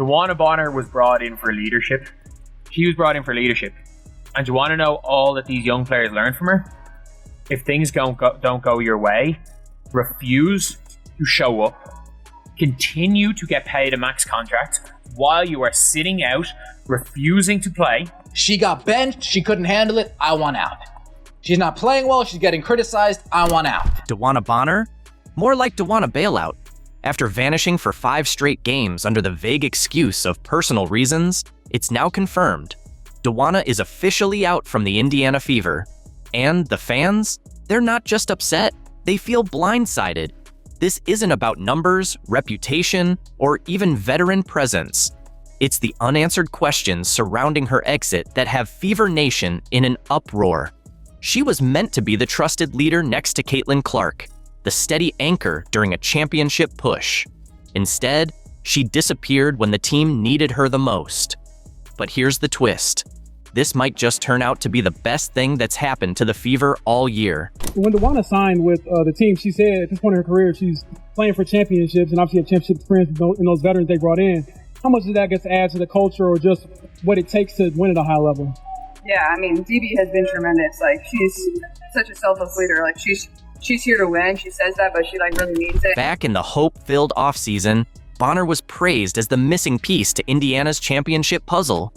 DeWanna Bonner was brought in for leadership. She was brought in for leadership. And do you want to know all that these young players learn from her? If things don't go your way, refuse to show up. Continue to get paid a max contract while you are sitting out, refusing to play. She got benched. She couldn't handle it. I want out. She's not playing well. She's getting criticized. I want out. DeWanna Bonner? More like DeWanna bailout. After vanishing for 5 straight games under the vague excuse of personal reasons, it's now confirmed. DeWanna is officially out from the Indiana Fever. And the fans? They're not just upset. They feel blindsided. This isn't about numbers, reputation, or even veteran presence. It's the unanswered questions surrounding her exit that have Fever Nation in an uproar. She was meant to be the trusted leader next to Caitlin Clark, the steady anchor during a championship push. Instead, she disappeared when the team needed her the most. But here's the twist. This might just turn out to be the best thing that's happened to the Fever all year. When DeWanna signed with the team, she said at this point in her career, she's playing for championships and obviously have championship experience in those veterans they brought in. How much does that get to add to the culture or just what it takes to win at a high level? Yeah, I mean, DB has been tremendous. Like, she's such a selfless leader. Like, she's here to win. She says that, but she really means it. Back in the hope-filled offseason, Bonner was praised as the missing piece to Indiana's championship puzzle.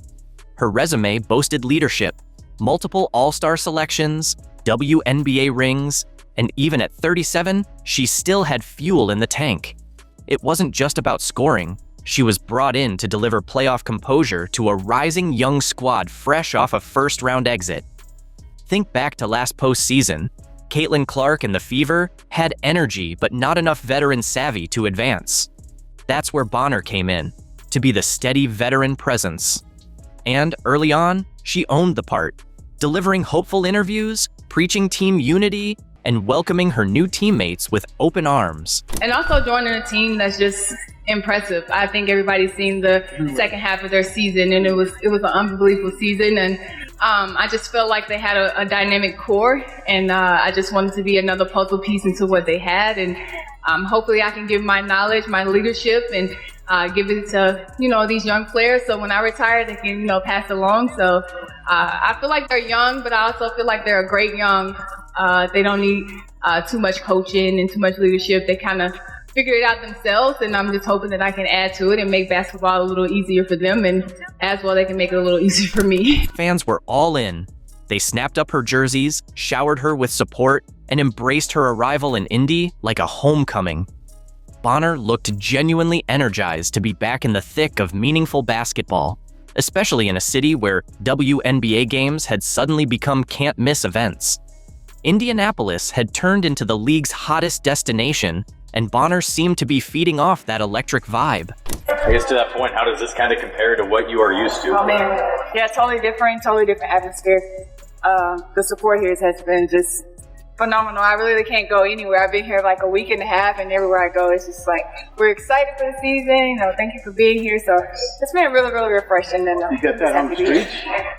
Her resume boasted leadership, multiple All-Star selections, WNBA rings, and even at 37, she still had fuel in the tank. It wasn't just about scoring. She was brought in to deliver playoff composure to a rising young squad fresh off a first-round exit. Think back to last postseason. Caitlin Clark and the Fever had energy but not enough veteran savvy to advance. That's where Bonner came in, to be the steady veteran presence. And early on, she owned the part, delivering hopeful interviews, preaching team unity, and welcoming her new teammates with open arms. And also joining a team that's just impressive. I think everybody's seen the second half of their season, and it was an unbelievable season. And I just felt like they had a dynamic core, and I just wanted to be another puzzle piece into what they had. And hopefully I can give my knowledge, my leadership, and give it to, these young players. So when I retire, they can, pass along. So I feel like they're young, but I also feel like they're a great young. They don't need too much coaching and too much leadership. They kind of figure it out themselves, and I'm just hoping that I can add to it and make basketball a little easier for them, and as well they can make it a little easier for me. Fans were all in. They snapped up her jerseys, showered her with support, and embraced her arrival in Indy like a homecoming. Bonner looked genuinely energized to be back in the thick of meaningful basketball, especially in a city where WNBA games had suddenly become can't-miss events. Indianapolis had turned into the league's hottest destination, and Bonner seemed to be feeding off that electric vibe. I guess to that point, how does this kind of compare to what you are used to? Oh man, yeah, totally different atmosphere. The support here has been just phenomenal. I really can't go anywhere. I've been here like a week and a half, and everywhere I go, it's just like, we're excited for the season. Thank you for being here. So it's been really, really refreshing. And you get that on the streets?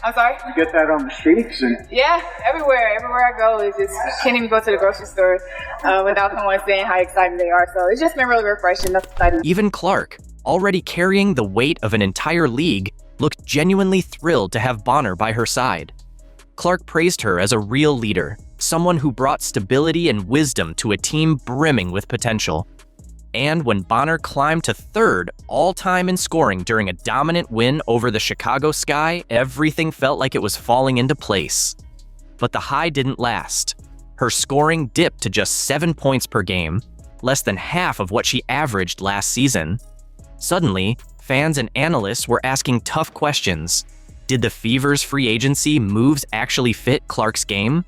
I'm sorry? You get that on the streets? Yeah, everywhere. Everywhere I go, it's just can't even go to the grocery store without someone saying how excited they are. So it's just been really refreshing. That's exciting. Even Clark, already carrying the weight of an entire league, looked genuinely thrilled to have Bonner by her side. Clark praised her as a real leader, someone who brought stability and wisdom to a team brimming with potential. And when Bonner climbed to third all-time in scoring during a dominant win over the Chicago Sky, everything felt like it was falling into place. But the high didn't last. Her scoring dipped to just 7 points per game, less than half of what she averaged last season. Suddenly, fans and analysts were asking tough questions. Did the Fever's free agency moves actually fit Clark's game?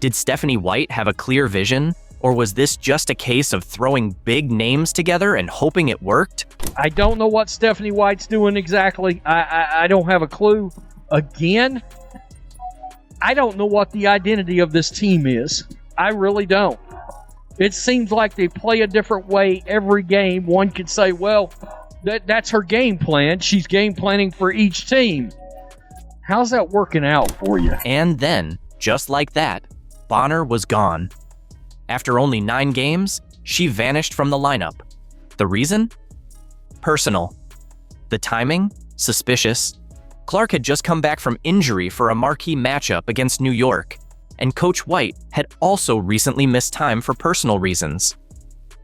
Did Stephanie White have a clear vision? Or was this just a case of throwing big names together and hoping it worked? I don't know what Stephanie White's doing exactly. I don't have a clue. Again, I don't know what the identity of this team is. I really don't. It seems like they play a different way every game. One could say, well, that's her game plan. She's game planning for each team. How's that working out for you? And then, just like that, Bonner was gone. After only 9 games, she vanished from the lineup. The reason? Personal. The timing? Suspicious. Clark had just come back from injury for a marquee matchup against New York, and Coach White had also recently missed time for personal reasons.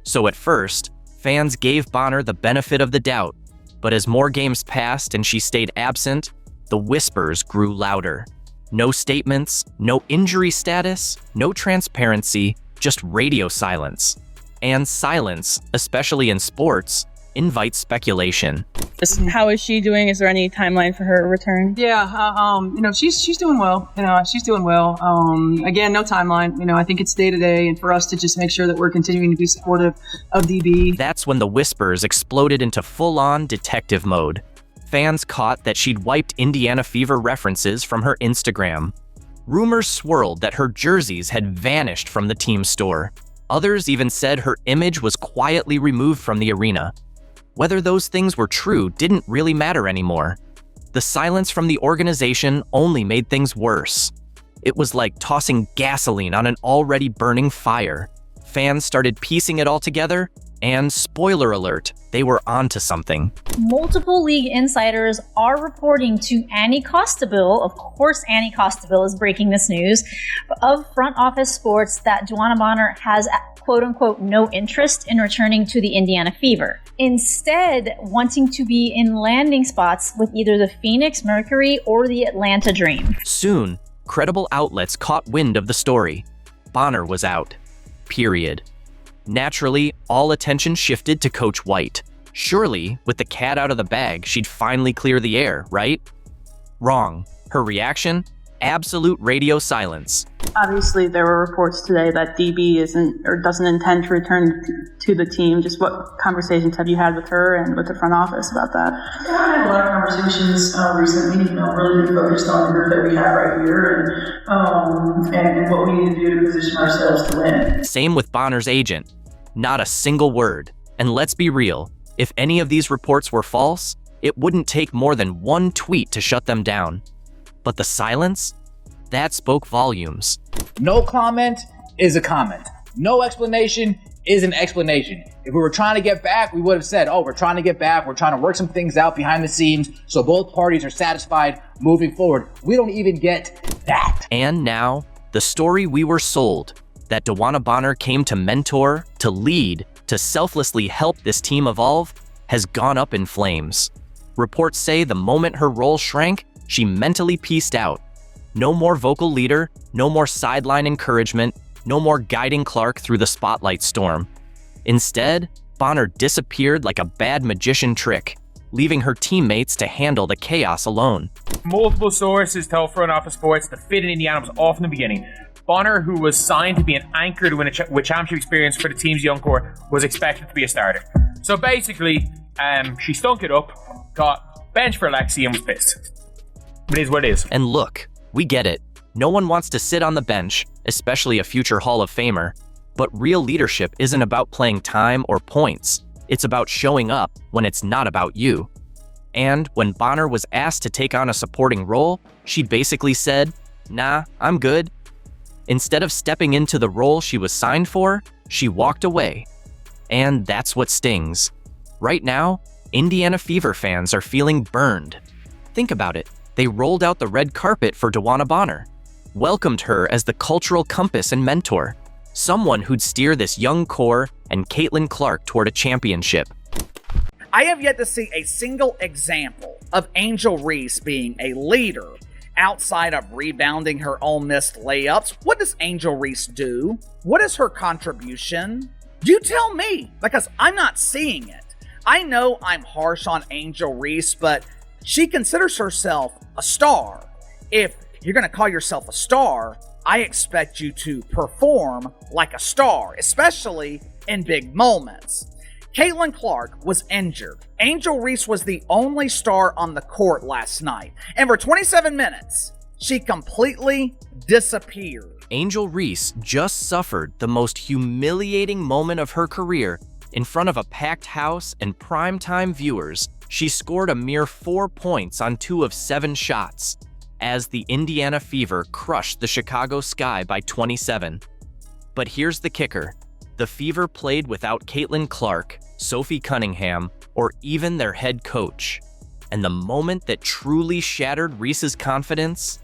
So at first, fans gave Bonner the benefit of the doubt, but as more games passed and she stayed absent, the whispers grew louder. No statements, no injury status, no transparency, just radio silence. And silence, especially in sports, invites speculation. How is she doing? Is there any timeline for her return? Yeah, she's doing well. She's doing well. Again, no timeline. I think it's day to day, and for us to just make sure that we're continuing to be supportive of DB. That's when the whispers exploded into full-on detective mode. Fans caught that she'd wiped Indiana Fever references from her Instagram. Rumors swirled that her jerseys had vanished from the team store. Others even said her image was quietly removed from the arena. Whether those things were true didn't really matter anymore. The silence from the organization only made things worse. It was like tossing gasoline on an already burning fire. Fans started piecing it all together, and spoiler alert, they were onto something. Multiple league insiders are reporting to Annie Costabile, of course Annie Costabile is breaking this news, of Front Office Sports that DeWanna Bonner has quote-unquote no interest in returning to the Indiana Fever. Instead, wanting to be in landing spots with either the Phoenix Mercury or the Atlanta Dream. Soon, credible outlets caught wind of the story. Bonner was out. Period. Naturally, all attention shifted to Coach White. Surely, with the cat out of the bag, she'd finally clear the air, right? Wrong. Her reaction? Absolute radio silence. Obviously, there were reports today that DB doesn't intend to return to the team. Just what conversations have you had with her and with the front office about that? Yeah, I had a lot of conversations recently, really focused on the group that we have right here and what we need to do to position ourselves to win. Same with Bonner's agent. Not a single word. And let's be real, if any of these reports were false, it wouldn't take more than one tweet to shut them down. But the silence? That spoke volumes. No comment is a comment. No explanation is an explanation. If we were trying to get back, we would have said, we're trying to get back. We're trying to work some things out behind the scenes so both parties are satisfied moving forward. We don't even get that. And now, the story we were sold, that DeWanna Bonner came to mentor, to lead, to selflessly help this team evolve, has gone up in flames. Reports say the moment her role shrank, she mentally pieced out. No more vocal leader, no more sideline encouragement, no more guiding Clark through the spotlight storm. Instead, Bonner disappeared like a bad magician trick, leaving her teammates to handle the chaos alone. Multiple sources tell Front Office Sports the fit in Indiana was off in the beginning. Bonner, who was signed to be an anchor to win with championship experience for the team's young core, was expected to be a starter. So basically, she stunk it up, got benched for Alexi, and was pissed. It is what it is. And look, we get it. No one wants to sit on the bench, especially a future Hall of Famer. But real leadership isn't about playing time or points. It's about showing up when it's not about you. And when Bonner was asked to take on a supporting role, she basically said, "Nah, I'm good." Instead of stepping into the role she was signed for, she walked away. And that's what stings. Right now, Indiana Fever fans are feeling burned. Think about it. They rolled out the red carpet for DeWanna Bonner, welcomed her as the cultural compass and mentor, someone who'd steer this young core and Caitlin Clark toward a championship. I have yet to see a single example of Angel Reese being a leader outside of rebounding her own missed layups. What does Angel Reese do? What is her contribution? You tell me, because I'm not seeing it. I know I'm harsh on Angel Reese, but she considers herself a star. If you're going to call yourself a star, I expect you to perform like a star, especially in big moments. Caitlin Clark was injured. Angel Reese was the only star on the court last night. And for 27 minutes, she completely disappeared. Angel Reese just suffered the most humiliating moment of her career in front of a packed house and primetime viewers. She scored a mere 4 points on 2 of 7 shots as the Indiana Fever crushed the Chicago Sky by 27. But here's the kicker. The Fever played without Caitlin Clark, Sophie Cunningham, or even their head coach. And the moment that truly shattered Reese's confidence?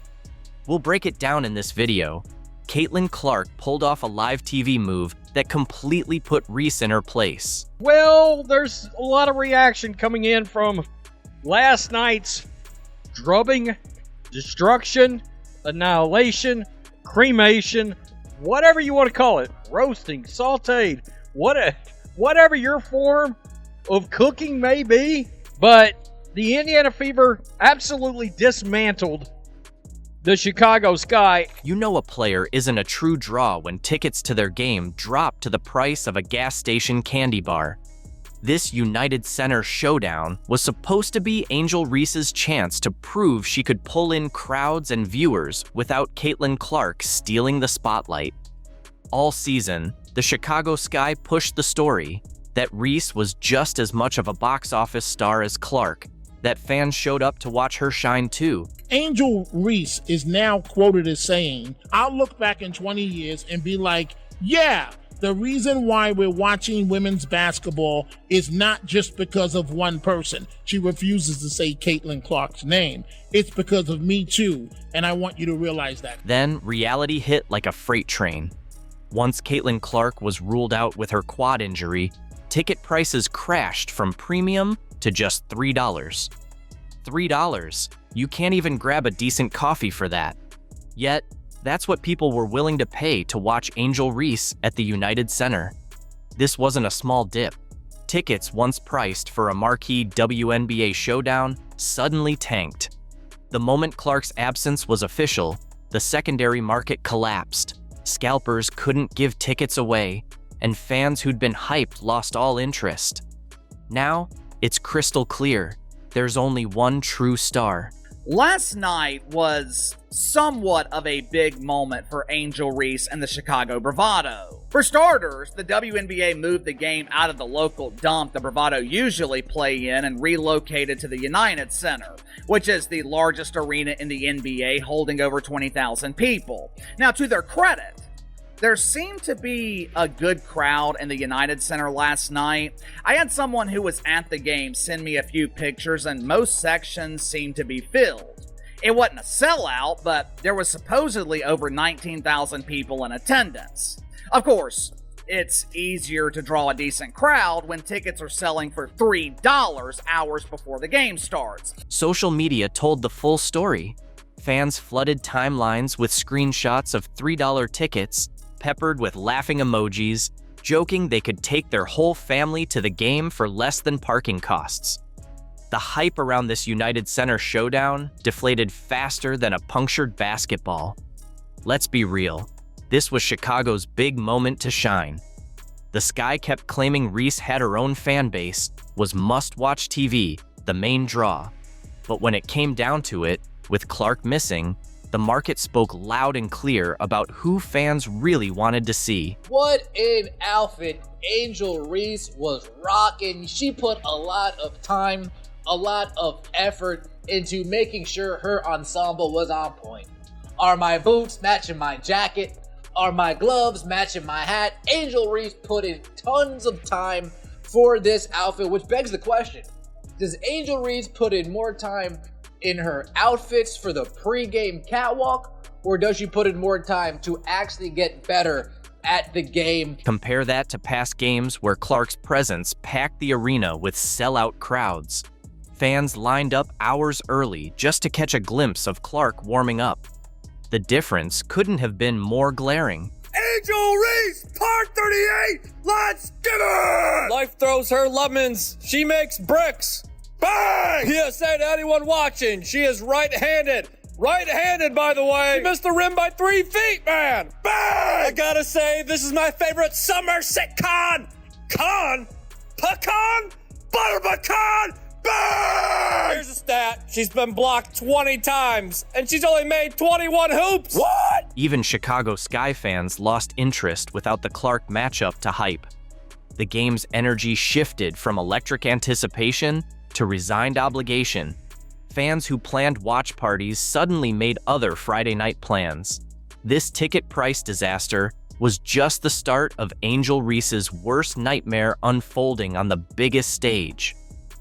We'll break it down in this video. Caitlin Clark pulled off a live TV move that completely put Reese in her place. Well, there's a lot of reaction coming in from last night's drubbing, destruction, annihilation, cremation, whatever you want to call it, roasting, sauteed, whatever your form of cooking may be. But the Indiana Fever absolutely dismantled the Chicago Sky. You know a player isn't a true draw when tickets to their game drop to the price of a gas station candy bar. This United Center showdown was supposed to be Angel Reese's chance to prove she could pull in crowds and viewers without Caitlin Clark stealing the spotlight. All season, the Chicago Sky pushed the story that Reese was just as much of a box office star as Clark, that fans showed up to watch her shine too. Angel Reese is now quoted as saying, "I'll look back in 20 years and be like, yeah, the reason why we're watching women's basketball is not just because of one person." She refuses to say Caitlin Clark's name. "It's because of me too, and I want you to realize that." Then reality hit like a freight train. Once Caitlin Clark was ruled out with her quad injury, ticket prices crashed from premium to just $3. $3. You can't even grab a decent coffee for that. Yet, that's what people were willing to pay to watch Angel Reese at the United Center. This wasn't a small dip. Tickets once priced for a marquee WNBA showdown suddenly tanked. The moment Clark's absence was official, the secondary market collapsed. Scalpers couldn't give tickets away, and fans who'd been hyped lost all interest. Now, it's crystal clear. There's only one true star. Last night was somewhat of a big moment for Angel Reese and the Chicago Bravado. For starters, the WNBA moved the game out of the local dump the Bravado usually play in and relocated to the United Center, which is the largest arena in the NBA, holding over 20,000 people. Now, to their credit, there seemed to be a good crowd in the United Center last night. I had someone who was at the game send me a few pictures, and most sections seemed to be filled. It wasn't a sellout, but there was supposedly over 19,000 people in attendance. Of course, it's easier to draw a decent crowd when tickets are selling for $3 hours before the game starts. Social media told the full story. Fans flooded timelines with screenshots of $3 tickets, peppered with laughing emojis, joking they could take their whole family to the game for less than parking costs. The hype around this United Center showdown deflated faster than a punctured basketball. Let's be real, this was Chicago's big moment to shine. The Sky kept claiming Reese had her own fan base, was must-watch TV, the main draw. But when it came down to it, with Clark missing, the market spoke loud and clear about who fans really wanted to see. What an outfit Angel Reese was rocking. She put a lot of time, a lot of effort into making sure her ensemble was on point. Are my boots matching my jacket? Are my gloves matching my hat? Angel Reese put in tons of time for this outfit, which begs the question, does Angel Reese put in more time in her outfits for the pre-game catwalk, or does she put in more time to actually get better at the game? Compare that to past games where Clark's presence packed the arena with sellout crowds. Fans lined up hours early just to catch a glimpse of Clark warming up. The difference couldn't have been more glaring. Angel Reese, part 38, let's get it! Life throws her lemons, she makes bricks. Bang! PSA to anyone watching, she is right-handed. Right-handed, by the way. She missed the rim by 3 feet, man. Bang! I gotta say, this is my favorite summer sitcom. Pecan? Butter pecan? Bang! Here's a stat. She's been blocked 20 times, and she's only made 21 hoops. What? Even Chicago Sky fans lost interest without the Clark matchup to hype. The game's energy shifted from electric anticipation to resigned obligation. Fans who planned watch parties suddenly made other Friday night plans. This ticket price disaster was just the start of Angel Reese's worst nightmare unfolding on the biggest stage.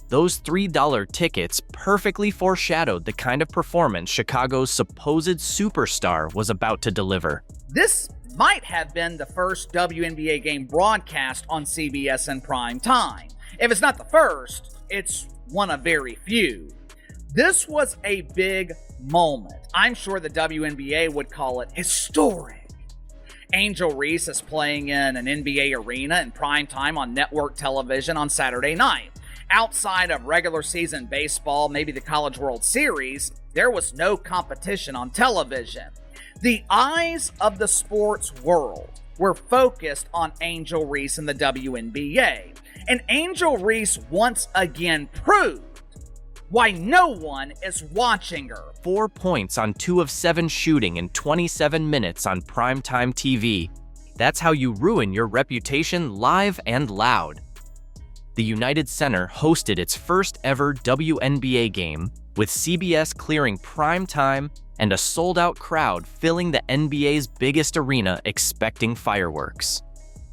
Those $3 tickets perfectly foreshadowed the kind of performance Chicago's supposed superstar was about to deliver. This might have been the first WNBA game broadcast on CBS in prime time. If it's not the first, it's one of very few. This was a big moment. I'm sure the WNBA would call it historic. Angel Reese is playing in an NBA arena in prime time on network television on Saturday night. Outside of regular season baseball, maybe the College World Series, there was no competition on television. The eyes of the sports world were focused on Angel Reese in the WNBA. And Angel Reese once again proved why no one is watching her. 4 points on 2 of 7 shooting in 27 minutes on primetime TV. That's how you ruin your reputation live and loud. The United Center hosted its first ever WNBA game, with CBS clearing prime time and a sold-out crowd filling the NBA's biggest arena expecting fireworks.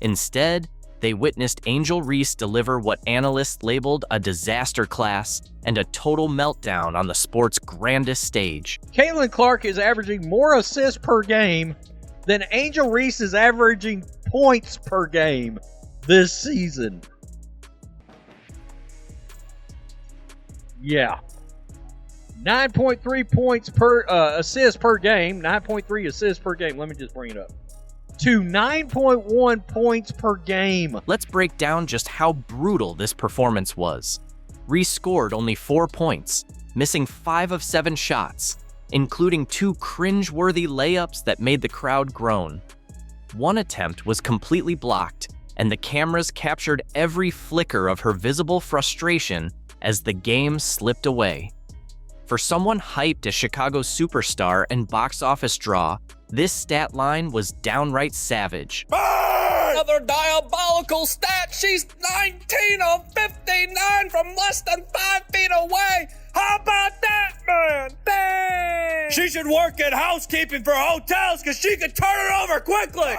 Instead, they witnessed Angel Reese deliver what analysts labeled a disaster class and a total meltdown on the sport's grandest stage. Caitlin Clark is averaging more assists per game than Angel Reese is averaging points per game this season. Yeah. 9.3 points per assists per game. 9.3 assists per game. Let me just bring it up. To 9.1 points per game. Let's break down just how brutal this performance was. Reese scored only 4 points, missing 5 of 7 shots, including 2 cringe-worthy layups that made the crowd groan. One attempt was completely blocked, and the cameras captured every flicker of her visible frustration as the game slipped away. For someone hyped as Chicago's superstar and box office draw, this stat line was downright savage. Another diabolical stat. She's 19 of 59 from less than 5 feet away. How about that, man? Bang! She should work at housekeeping for hotels because she could turn it over quickly.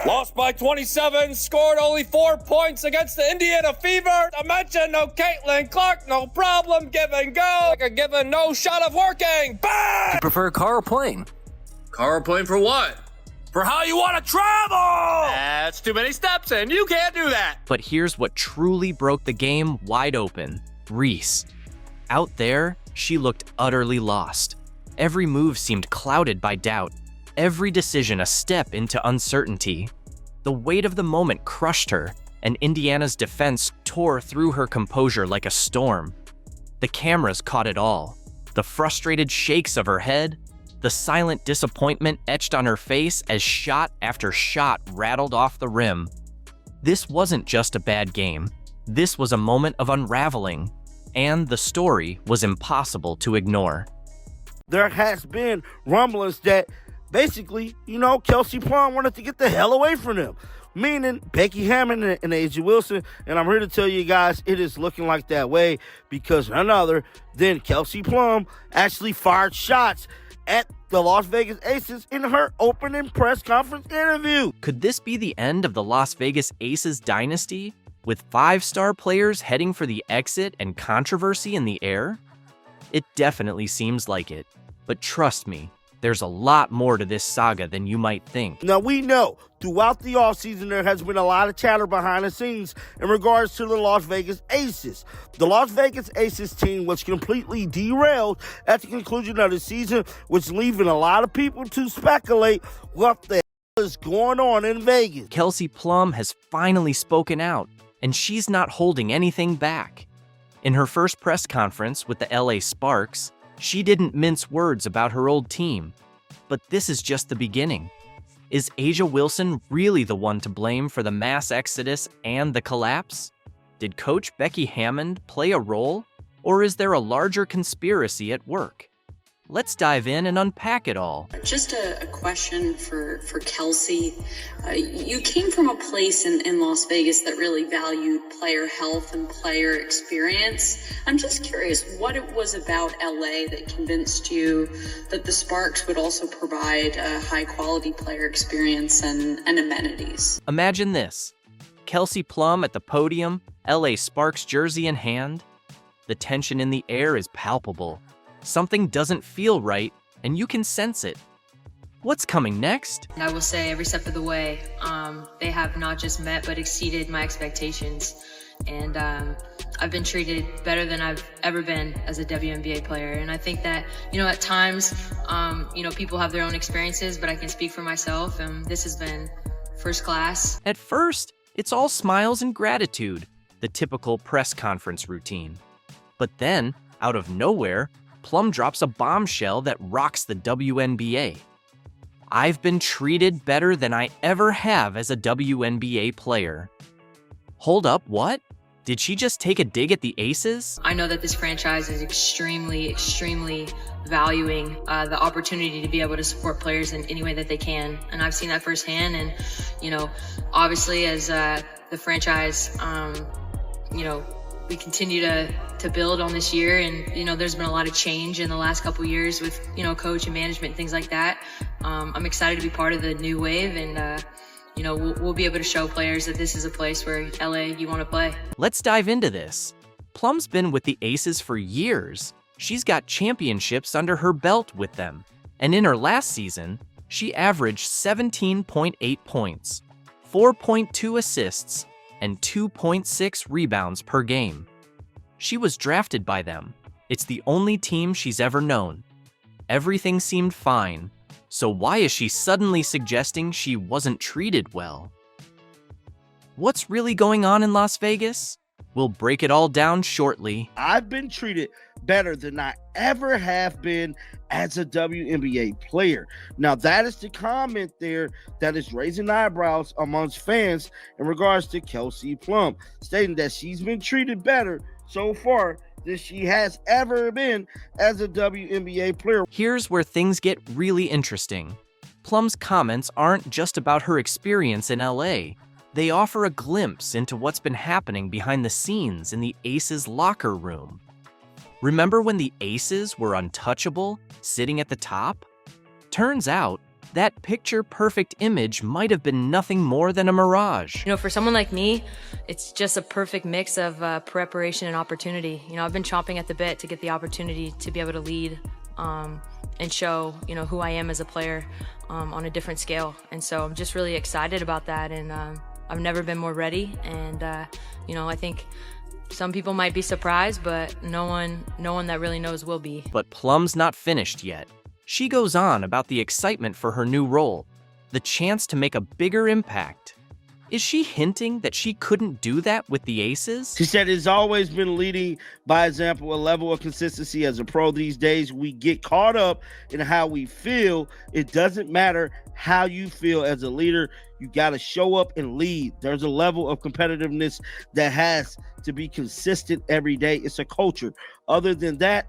Lost by 27, scored only 4 points against the Indiana Fever. I mentioned no Caitlin Clark, no problem, give and go. Like a given no shot of working. Bang! You prefer a car or plane? Car or plane for what? For how you want to travel! That's too many steps and you can't do that. But here's what truly broke the game wide open. Reese. Out there, she looked utterly lost. Every move seemed clouded by doubt. Every decision a step into uncertainty. The weight of the moment crushed her, and Indiana's defense tore through her composure like a storm. The cameras caught it all. The frustrated shakes of her head, the silent disappointment etched on her face as shot after shot rattled off the rim. This wasn't just a bad game. This was a moment of unraveling, and the story was impossible to ignore. There has been rumblings that basically, Kelsey Plum wanted to get the hell away from them, meaning Becky Hammond and A'ja Wilson. And I'm here to tell you guys, it is looking like that way because none other than Kelsey Plum actually fired shots at the Las Vegas Aces in her opening press conference interview. Could this be the end of the Las Vegas Aces dynasty, with 5-star players heading for the exit and controversy in the air? It definitely seems like it, but trust me, there's a lot more to this saga than you might think. Now, we know throughout the offseason there has been a lot of chatter behind the scenes in regards to the Las Vegas Aces. The Las Vegas Aces team was completely derailed at the conclusion of the season, which leaving a lot of people to speculate what the hell is going on in Vegas. Kelsey Plum has finally spoken out, and she's not holding anything back. In her first press conference with the LA Sparks, she didn't mince words about her old team. But this is just the beginning. Is A'ja Wilson really the one to blame for the mass exodus and the collapse? Did Coach Becky Hammond play a role, or is there a larger conspiracy at work? Let's dive in and unpack it all. Just a question for Kelsey. You came from a place in Las Vegas that really valued player health and player experience. I'm just curious what it was about LA that convinced you that the Sparks would also provide a high-quality player experience and amenities. Imagine this. Kelsey Plum at the podium, LA Sparks jersey in hand. The tension in the air is palpable. Something doesn't feel right, and you can sense it. What's coming next? I will say every step of the way, they have not just met but exceeded my expectations. And I've been treated better than I've ever been as a WNBA player. And I think that, at times, people have their own experiences, but I can speak for myself. And this has been first class. At first, it's all smiles and gratitude, the typical press conference routine. But then, out of nowhere, Plum drops a bombshell that rocks the WNBA. I've been treated better than I ever have as a WNBA player. Hold up, what? Did she just take a dig at the Aces? I know that this franchise is extremely, extremely valuing the opportunity to be able to support players in any way that they can. And I've seen that firsthand. And, obviously as the franchise, we continue to build on this year. And, there's been a lot of change in the last couple of years with, coach and management and things like that. I'm excited to be part of the new wave and, we'll be able to show players that this is a place where LA, you want to play. Let's dive into this. Plum's been with the Aces for years. She's got championships under her belt with them. And in her last season, she averaged 17.8 points, 4.2 assists, and 2.6 rebounds per game. She was drafted by them. It's the only team she's ever known. Everything seemed fine. So why is she suddenly suggesting she wasn't treated well? What's really going on in Las Vegas? We'll break it all down shortly. I've been treated better than I ever have been as a WNBA player. Now, that is the comment there that is raising eyebrows amongst fans in regards to Kelsey Plum, stating that she's been treated better so far than she has ever been as a WNBA player. Here's where things get really interesting. Plum's comments aren't just about her experience in LA. They offer a glimpse into what's been happening behind the scenes in the Aces locker room. Remember when the Aces were untouchable, sitting at the top? Turns out, that picture-perfect image might have been nothing more than a mirage. For someone like me, it's just a perfect mix of preparation and opportunity. I've been chomping at the bit to get the opportunity to be able to lead and show, who I am as a player on a different scale. And so I'm just really excited about that. And I've never been more ready. And, I think some people might be surprised, but no one that really knows will be. But Plum's not finished yet. She goes on about the excitement for her new role, the chance to make a bigger impact. Is she hinting that she couldn't do that with the Aces? She said it's always been leading by example, a level of consistency as a pro. These days, we get caught up in how we feel. It doesn't matter how you feel as a leader. You got to show up and lead. There's a level of competitiveness that has to be consistent every day. It's a culture. Other than that,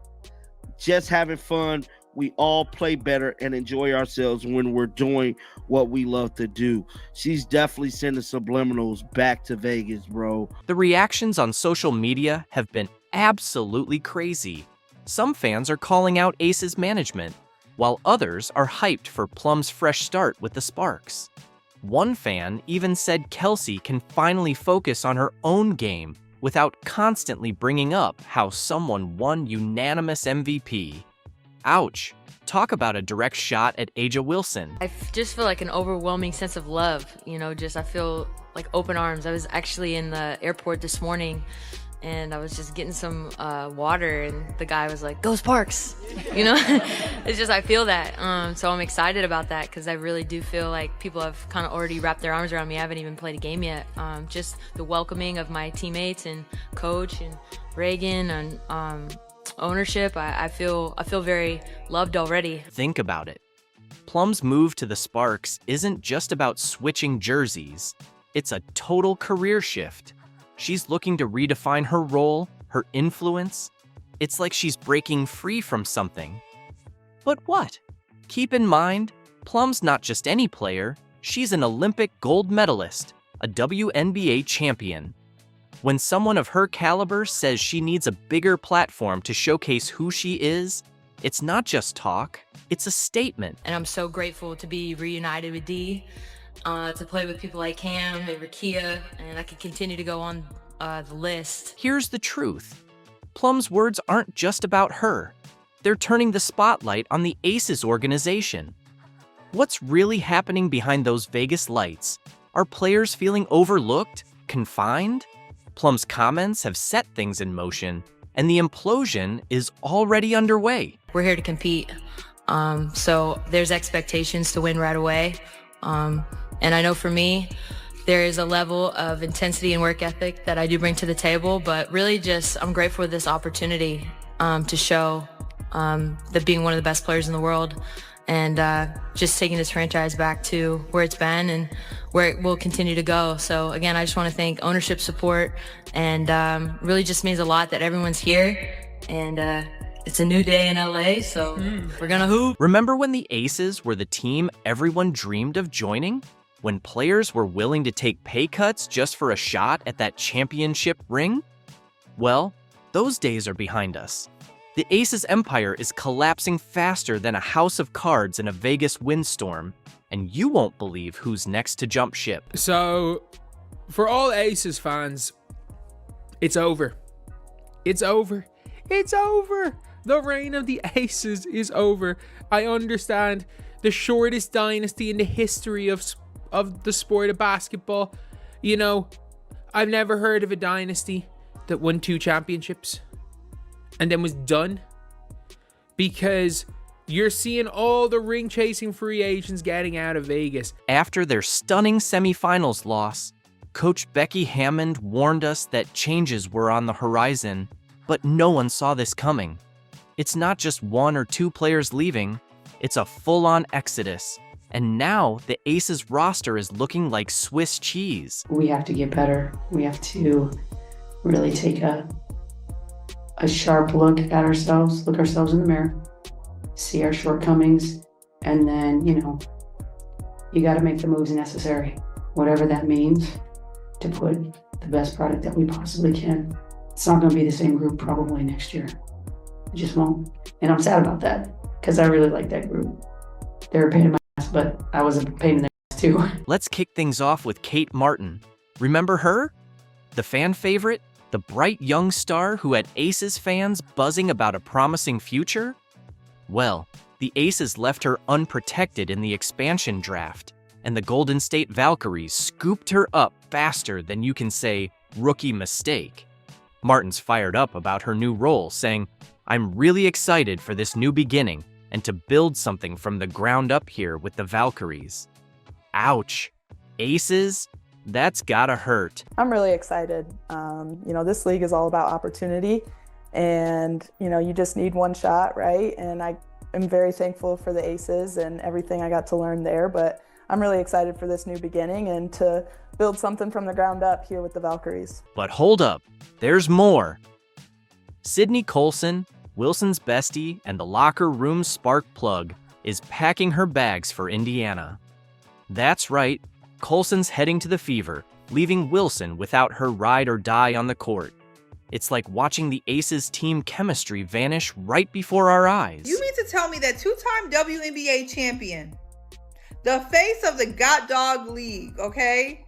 just having fun. We all play better and enjoy ourselves when we're doing what we love to do. She's definitely sending subliminals back to Vegas, bro. The reactions on social media have been absolutely crazy. Some fans are calling out Aces management, while others are hyped for Plum's fresh start with the Sparks. One fan even said Kelsey can finally focus on her own game without constantly bringing up how someone won unanimous MVP. Ouch. Talk about a direct shot at A'ja Wilson. I just feel like an overwhelming sense of love, I feel like open arms. I was actually in the airport this morning and I was just getting some water and the guy was like, "Go Sparks!" It's just, I feel that. So I'm excited about that because I really do feel like people have kind of already wrapped their arms around me. I haven't even played a game yet. Just the welcoming of my teammates and coach and Reagan and ownership, I feel very loved already. Think about it. Plum's move to the Sparks isn't just about switching jerseys. It's a total career shift. She's looking to redefine her role, her influence. It's like she's breaking free from something. But what? Keep in mind, Plum's not just any player. She's an Olympic gold medalist, a WNBA champion. When someone of her caliber says she needs a bigger platform to showcase who she is, it's not just talk, it's a statement. And I'm so grateful to be reunited with Dee, to play with people like Cam and Rakia, and I can continue to go on the list. Here's the truth. Plum's words aren't just about her. They're turning the spotlight on the Aces organization. What's really happening behind those Vegas lights? Are players feeling overlooked? Confined? Plum's comments have set things in motion, and the implosion is already underway. We're here to compete. So there's expectations to win right away. And I know for me, there is a level of intensity and work ethic that I do bring to the table, but really just I'm grateful for this opportunity to show that being one of the best players in the world and just taking this franchise back to where it's been and where it will continue to go. So again, I just want to thank ownership support, and really just means a lot that everyone's here, and it's a new day in LA, so we're gonna hoop. Remember when the Aces were the team everyone dreamed of joining? When players were willing to take pay cuts just for a shot at that championship ring? Well, those days are behind us. The Aces empire is collapsing faster than a house of cards in a Vegas windstorm, and you won't believe who's next to jump ship. So, for all Aces fans, it's over. It's over. It's over. The reign of the Aces is over. I understand the shortest dynasty in the history of the sport of basketball. You know, I've never heard of a dynasty that won 2 championships and then was done, because you're seeing all the ring-chasing free agents getting out of Vegas. After their stunning semifinals loss, Coach Becky Hammond warned us that changes were on the horizon, but no one saw this coming. It's not just 1 or 2 players leaving, it's a full-on exodus. And now the Aces roster is looking like Swiss cheese. We have to get better. We have to really take a sharp look at ourselves, look ourselves in the mirror, see our shortcomings, and then, you got to make the moves necessary, whatever that means, to put the best product that we possibly can. It's not going to be the same group probably next year. It just won't. And I'm sad about that, because I really like that group. They were a pain in my ass, but I was a pain in their ass too. Let's kick things off with Kate Martin. Remember her? The fan favorite? The bright young star who had Aces fans buzzing about a promising future? Well, the Aces left her unprotected in the expansion draft, and the Golden State Valkyries scooped her up faster than you can say, rookie mistake. Martin's fired up about her new role, saying, "I'm really excited for this new beginning and to build something from the ground up here with the Valkyries." Ouch. Aces? That's gotta hurt. I'm really excited. This league is all about opportunity, and, you just need one shot, right? And I am very thankful for the Aces and everything I got to learn there, but I'm really excited for this new beginning and to build something from the ground up here with the Valkyries. But hold up, there's more. Sydney Colson, Wilson's bestie and the locker room spark plug, is packing her bags for Indiana. That's right, Colson's heading to the Fever, leaving Wilson without her ride or die on the court. It's like watching the Aces team chemistry vanish right before our eyes. You mean to tell me that 2-time WNBA champion, the face of the God Dog League, okay?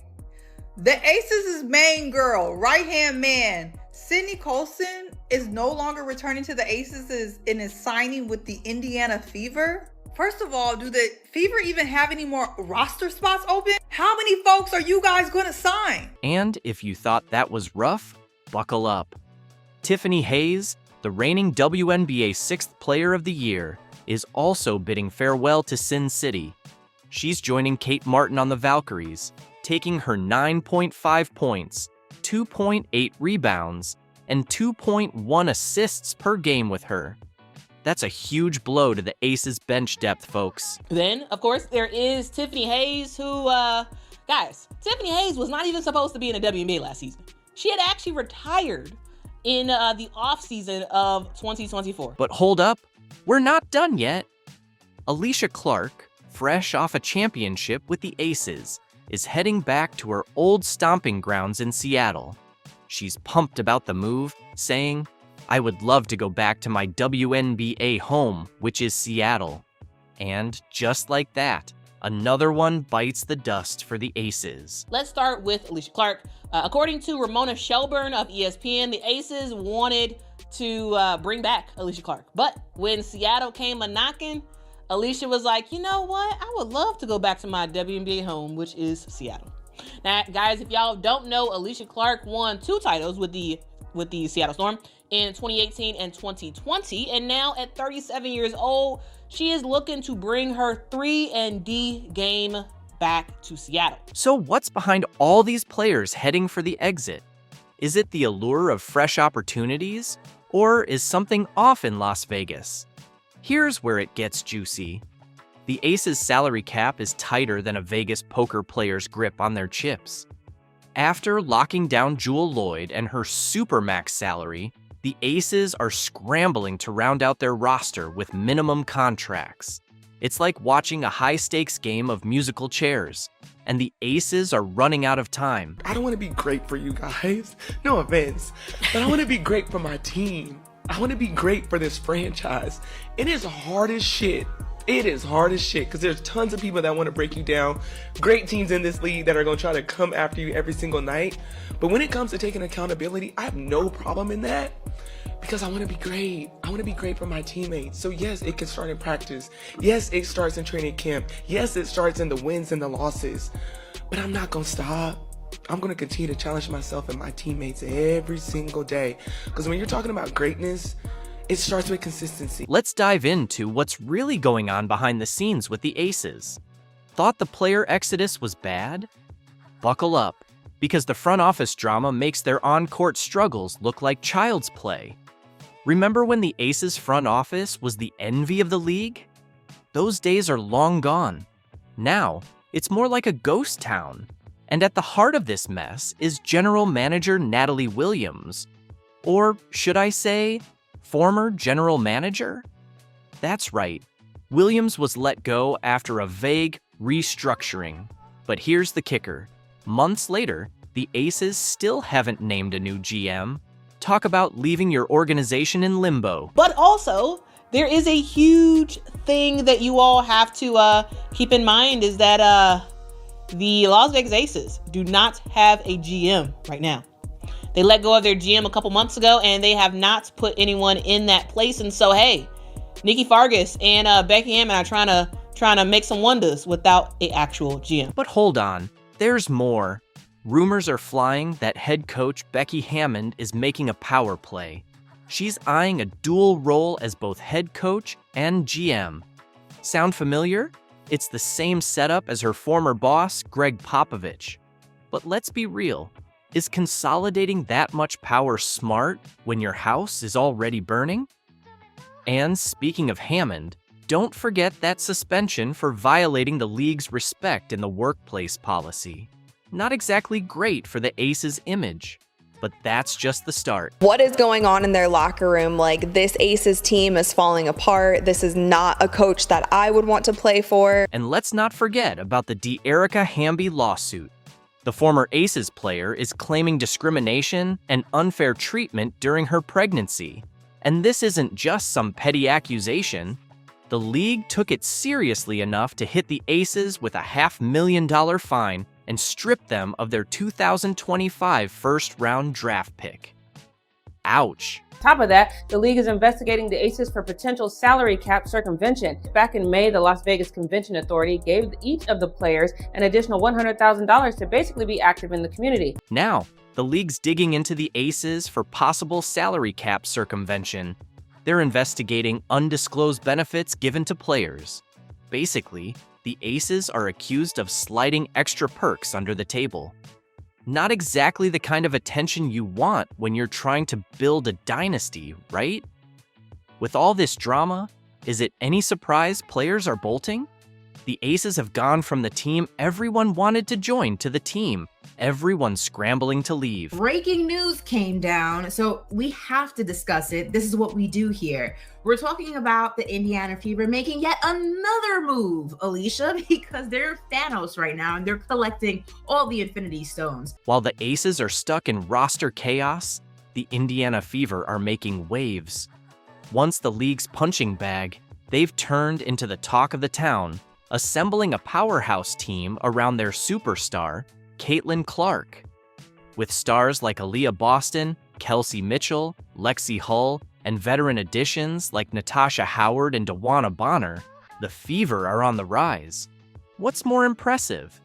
The Aces' main girl, right-hand man, Sydney Colson, is no longer returning to the Aces and is signing with the Indiana Fever? First of all, do the Fever even have any more roster spots open? How many folks are you guys going to sign? And if you thought that was rough, buckle up. Tiffany Hayes, the reigning WNBA 6th Player of the Year, is also bidding farewell to Sin City. She's joining Kate Martin on the Valkyries, taking her 9.5 points, 2.8 rebounds, and 2.1 assists per game with her. That's a huge blow to the Aces bench depth, folks. Then, of course, there is Tiffany Hayes, who, guys, Tiffany Hayes was not even supposed to be in the WNBA last season. She had actually retired in the offseason of 2024. But hold up, we're not done yet. Alicia Clark, fresh off a championship with the Aces, is heading back to her old stomping grounds in Seattle. She's pumped about the move, saying, "I would love to go back to my WNBA home, which is Seattle." And just like that, another one bites the dust for the Aces. Let's start with Alicia Clark. According to Ramona Shelburne of ESPN, the Aces wanted to bring back Alicia Clark. But when Seattle came a-knocking, Alicia was like, you know what? I would love to go back to my WNBA home, which is Seattle. Now, guys, if y'all don't know, Alicia Clark won 2 titles with the Seattle Storm in 2018 and 2020. And now at 37 years old, she is looking to bring her 3-and-D game back to Seattle. So what's behind all these players heading for the exit? Is it the allure of fresh opportunities? Or is something off in Las Vegas? Here's where it gets juicy. The Aces salary cap is tighter than a Vegas poker player's grip on their chips. After locking down Jewel Lloyd and her supermax salary, the Aces are scrambling to round out their roster with minimum contracts. It's like watching a high-stakes game of musical chairs, and the Aces are running out of time. I don't want to be great for you guys, no offense, but I want to be great for my team. I want to be great for this franchise. It is hard as shit. It is hard as shit because there's tons of people that want to break you down. Great teams in this league that are going to try to come after you every single night. But when it comes to taking accountability, I have no problem in that because I want to be great. I want to be great for my teammates. So yes, it can start in practice. Yes, it starts in training camp. Yes, it starts in the wins and the losses. But I'm not going to stop. I'm going to continue to challenge myself and my teammates every single day. Because when you're talking about greatness, it starts with consistency. Let's dive into what's really going on behind the scenes with the Aces. Thought the player exodus was bad? Buckle up, because the front office drama makes their on-court struggles look like child's play. Remember when the Aces front office was the envy of the league? Those days are long gone. Now, it's more like a ghost town. And at the heart of this mess is general manager Natalie Williams. Or should I say, former general manager? That's right. Williams was let go after a vague restructuring. But here's the kicker. Months later, the Aces still haven't named a new GM. Talk about leaving your organization in limbo. But also, there is a huge thing that you all have to keep in mind is that the Las Vegas Aces do not have a GM right now. They let go of their GM a couple months ago, and they have not put anyone in that place. And so, hey, Nikki Fargas and Becky Hammond are trying to make some wonders without an actual GM. But hold on, there's more. Rumors are flying that head coach Becky Hammond is making a power play. She's eyeing a dual role as both head coach and GM. Sound familiar? It's the same setup as her former boss, Greg Popovich. But let's be real. Is consolidating that much power smart when your house is already burning? And speaking of Hammond, don't forget that suspension for violating the league's respect in the workplace policy. Not exactly great for the Aces' image, but that's just the start. What is going on in their locker room? Like, this Aces team is falling apart. This is not a coach that I would want to play for. And let's not forget about the De'Erica Hamby lawsuit. The former Aces player is claiming discrimination and unfair treatment during her pregnancy. And this isn't just some petty accusation. The league took it seriously enough to hit the Aces with a $500,000 fine and strip them of their 2025 first-round draft pick. Ouch. Top of that, the league is investigating the Aces for potential salary cap circumvention. Back in May, the Las Vegas Convention Authority gave each of the players an additional $100,000 to basically be active in the community. Now, the league's digging into the Aces for possible salary cap circumvention. They're investigating undisclosed benefits given to players. Basically, the Aces are accused of sliding extra perks under the table. Not exactly the kind of attention you want when you're trying to build a dynasty, right? With all this drama, is it any surprise players are bolting? The Aces have gone from the team everyone wanted to join to the team everyone's scrambling to leave. Breaking news came down, so we have to discuss it. This is what we do here. We're talking about the Indiana Fever making yet another move, Alicia, because they're Thanos right now and they're collecting all the Infinity Stones. While the Aces are stuck in roster chaos, the Indiana Fever are making waves. Once the league's punching bag, they've turned into the talk of the town, assembling a powerhouse team around their superstar, Caitlin Clark. With stars like Aaliyah Boston, Kelsey Mitchell, Lexi Hull, and veteran additions like Natasha Howard and DeWanna Bonner, the Fever are on the rise. What's more impressive?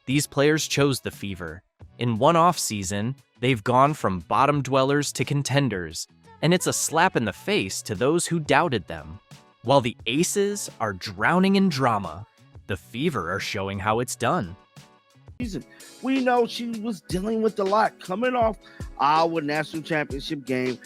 These players chose the Fever. In one off-season, they've gone from bottom dwellers to contenders, and it's a slap in the face to those who doubted them. While the Aces are drowning in drama, the Fever are showing how it's done. We know she was dealing with a lot coming off Iowa National Championship game,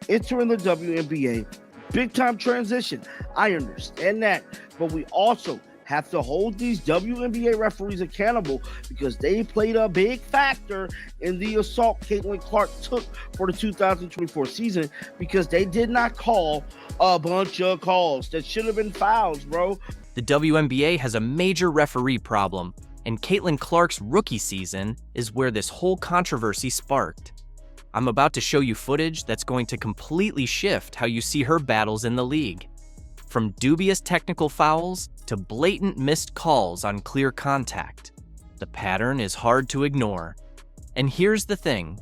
entering the WNBA, big time transition. I understand that, but we also have to hold these WNBA referees accountable because they played a big factor in the assault Caitlin Clark took for the 2024 season because they did not call a bunch of calls that should have been fouls, bro. The WNBA has a major referee problem, and Caitlin Clark's rookie season is where this whole controversy sparked. I'm about to show you footage that's going to completely shift how you see her battles in the league. From dubious technical fouls to blatant missed calls on clear contact, the pattern is hard to ignore. And here's the thing.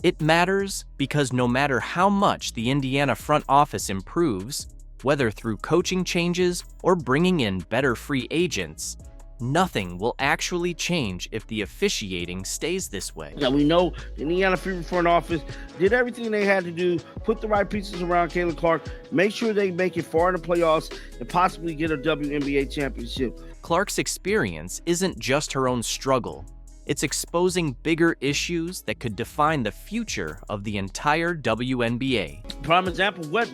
It matters because no matter how much the Indiana front office improves, whether through coaching changes or bringing in better free agents, nothing will actually change if the officiating stays this way. Yeah, we know the Indiana Fever front office did everything they had to do, put the right pieces around Caitlin Clark, make sure they make it far in the playoffs, and possibly get a WNBA championship. Clark's experience isn't just her own struggle. It's exposing bigger issues that could define the future of the entire WNBA. Prime example, what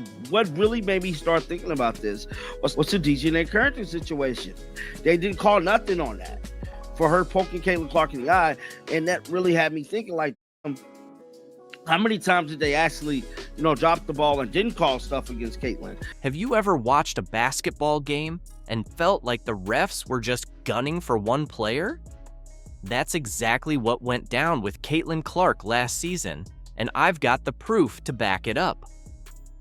really made me start thinking about this was the DeJounte Currington situation. They didn't call nothing on that for her poking Caitlin Clark in the eye, and that really had me thinking, like, how many times did they actually, drop the ball and didn't call stuff against Caitlin? Have you ever watched a basketball game and felt like the refs were just gunning for one player? That's exactly what went down with Caitlin Clark last season, and I've got the proof to back it up.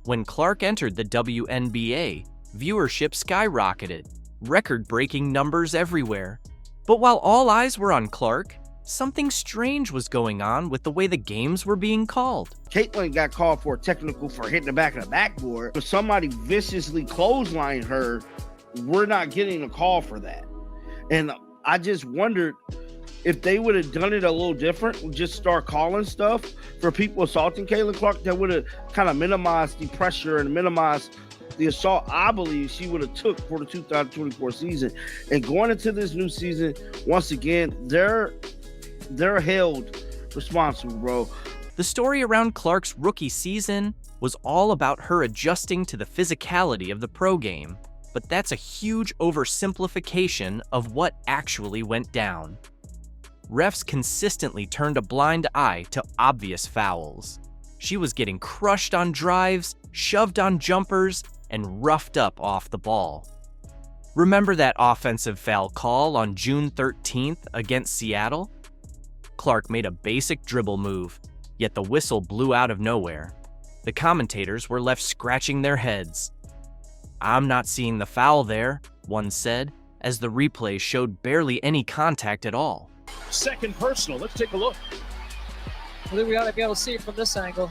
When Clark entered the WNBA, viewership skyrocketed, record-breaking numbers everywhere. But while all eyes were on Clark, something strange was going on with the way the games were being called. Caitlin got called for a technical for hitting the back of the backboard, but somebody viciously clotheslined her. We're not getting a call for that. And I just wondered, if they would have done it a little different, just start calling stuff for people assaulting Caitlin Clark, that would have kind of minimized the pressure and minimized the assault I believe she would have took for the 2024 season. And going into this new season, once again, they're held responsible, bro. The story around Clark's rookie season was all about her adjusting to the physicality of the pro game, but that's a huge oversimplification of what actually went down. Refs consistently turned a blind eye to obvious fouls. She was getting crushed on drives, shoved on jumpers, and roughed up off the ball. Remember that offensive foul call on June 13th against Seattle? Clark made a basic dribble move, yet the whistle blew out of nowhere. The commentators were left scratching their heads. "I'm not seeing the foul there," one said, as the replay showed barely any contact at all. Second personal. Let's take a look. I think we ought to be able to see it from this angle.